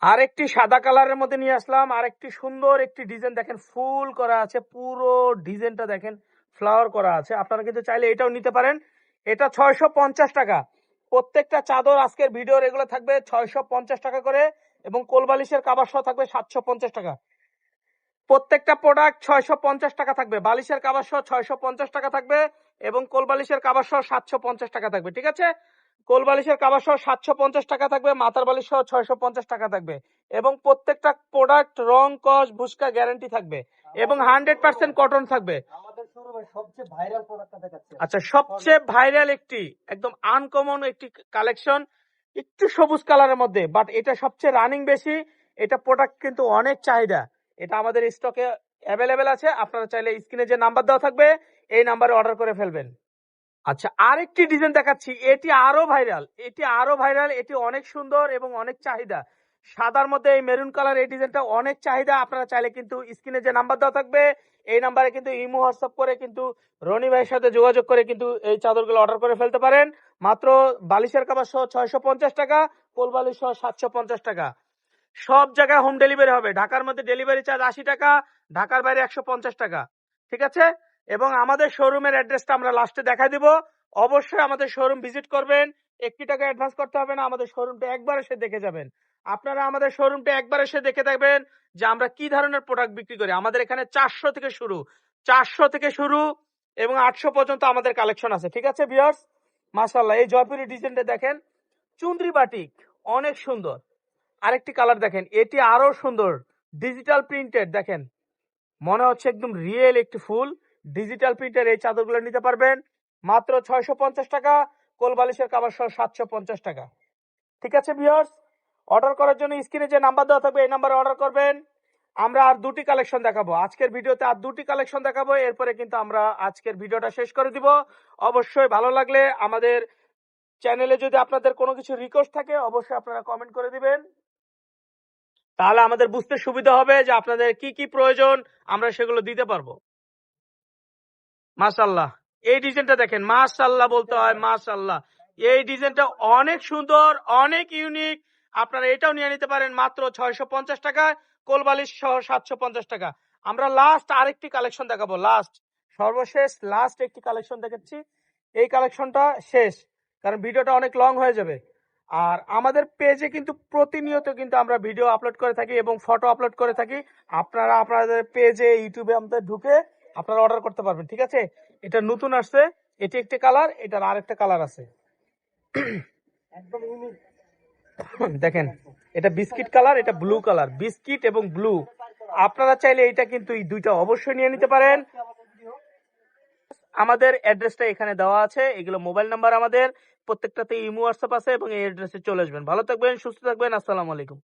আরেকটি সাদা কালারের মধ্যে নিয়ে আসলাম, আরেকটি সুন্দর একটি ডিজাইন দেখেন, ফুল করা আছে, পুরো ডিজাইনটা দেখেন ফ্লাওয়ার করা আছে। আপনারা কিন্তু চাইলে এটাও নিতে পারেন। এটা 650 টাকা। প্রত্যেকটা চাদর আজকের ভিডিওর এগুলো থাকবে 650 টাকা করে, এবং কোলবালিশের কাভার সহ থাকবে 750 টাকা। প্রত্যেকটা প্রোডাক্ট 650 টাকা থাকবে, বালিশের কাভার সহ 650 টাকা থাকবে, এবং কোলবালিশের কাভার সহ 750 টাকা থাকবে। ঠিক আছে, কোলবালিশের কাভার সহ 750 টাকা থাকবে, মাথার বালিশ সহ 650 টাকা থাকবে, এবং প্রত্যেকটা প্রোডাক্ট রং কস ভুস্কা গ্যারান্টি থাকবে, এবং 100% কটন থাকবে। আচ্ছা, সবচেয়ে ভাইরাল একটি একদম আনকমন একটি কালেকশন, একটু সবুজ কালারের মধ্যে, বাট এটা সবচেয়ে রানিং বেশি। এটা প্রোডাক্ট কিন্তু অনেক চাহিদা, এটা আমাদের স্টকে অ্যাভেলেবেল আছে। আপনারা চাইলে স্ক্রিনে যে নাম্বার দেওয়া থাকবে এই নাম্বারে অর্ডার করে ফেলবেন। আচ্ছা, আরেকটি ডিজাইন দেখাচ্ছি, এটি আরো ভাইরাল, এটি অনেক সুন্দর এবং অনেক চাহিদা। সাদার মধ্যে এই মেরুন কালার, এই ডিজাইনটা অনেক চাহিদা। আপনারা চাইলে কিন্তু স্ক্রিনে যে নাম্বার দেওয়া থাকবে এই নাম্বারে কিন্তু ইমো হোয়াটসঅ্যাপ করে কিন্তু রনি ভাইয়ের সাথে যোগাযোগ করে কিন্তু এই চাদরগুলো অর্ডার করে ফেলতে পারেন। মাত্র বালিশের কাভার সহ 650 টাকা, কোল বালিশ সহ 750 টাকা। সব জায়গায় হোম ডেলিভারি হবে। ঢাকার মধ্যে ডেলিভারি চার্জ 80 টাকা, ঢাকার বাইরে 150 টাকা। ঠিক আছে, এবং আমাদের শোরুমের অ্যাড্রেসটা আমরা লাস্টে দেখাই দিব। অবশ্যই আমাদের শোরুম ভিজিট করবেন, 1 টাকা অ্যাডভান্স করতে হবে না। আমাদের শোরুমটা একবার এসে দেখে যাবেন। আপনারা আমাদের শোরুমটা একবার এসে দেখে থাকবেন যে আমরা কি ধরনের প্রোডাক্ট বিক্রি করি। আমাদের এখানে 400 থেকে শুরু এবং 800 পর্যন্ত আমাদের কালেকশন আছে। ঠিক আছে ভিউয়ার্স, মাশাআল্লাহ, এই জয়পুরি ডিজাইনটা দেখেন, চুনরি বাটিক, অনেক সুন্দর। আরেকটি কালার দেখেন, এটি আরো সুন্দর, ডিজিটাল প্রিন্টেড দেখেন, মনে হচ্ছে একদম রিয়েল একটি ফুল। ডিজিটাল প্রিন্টের এই চাদরগুলো নিতে পারবেন মাত্র 650 টাকা, কোল বালিশের কাভার সহ 750 টাকা। ঠিক আছে ভিউয়ার্স, অর্ডার করার জন্য স্ক্রিনে যে নাম্বার দেওয়া থাকবে এই নাম্বারে অর্ডার করবেন। আমরা আর দুটি কালেকশন দেখাবো আজকের ভিডিওতে, আর দুটি কালেকশন দেখাবো, এরপরে কিন্তু আমরা আজকের ভিডিওটা শেষ করে দিব। অবশ্যই ভালো লাগলে আমাদের চ্যানেলে যদি আপনাদের কোনো কিছু রিকোয়েস্ট থাকে অবশ্যই আপনারা কমেন্ট করে দিবেন, তাহলে আমাদের বুঝতে সুবিধা হবে যে আপনাদের কি কি প্রয়োজন, আমরা সেগুলো দিতে পারবো। মাশাআল্লাহ, এই ডিজাইনটা দেখেন, মাশাআল্লাহ বলতে হয়, মাশাআল্লাহ। এই ডিজাইনটা অনেক সুন্দর, অনেক ইউনিক। আপনারা এটাও নিয়ে নিতে পারেন মাত্র 650 টাকায়, কোলবালিশ সহ 750 টাকা। আমরা লাস্ট আরেকটি কালেকশন দেখাবো, সর্বশেষ লাস্ট একটি কালেকশন দেখাচ্ছি। এই কালেকশনটা শেষ, কারণ ভিডিওটা অনেক লং হয়ে যাবে। আর আমাদের পেজে কিন্তু প্রতিনিয়ত কিন্তু আমরা ভিডিও আপলোড করে থাকি এবং ফটো আপলোড করে থাকি। আপনারা আপনাদের পেজে ইউটিউবে আমাদের ঢুকে আপনারা অর্ডার করতে পারবেন। ঠিক আছে, এটা নতুন আসছে, এটি একটি কালার, এটার আরেকটা কালার আছে দেখেন, এটা বিস্কিট কালার, এটা ব্লু কালার, বিস্কিট এবং ব্লু। আপনারা চাইলে এটা কিন্তু এই দুইটা অবশ্যই নিয়ে নিতে পারেন। আমাদের অ্যাড্রেসটা এখানে দেওয়া আছে, এগুলো মোবাইল নাম্বার আমাদের প্রত্যেকটাতে ইমো হোয়াটসঅ্যাপ আছে, এবং এই অ্যাড্রেসে চলে আসবেন। ভালো থাকবেন, সুস্থ থাকবেন, আসসালামু আলাইকুম।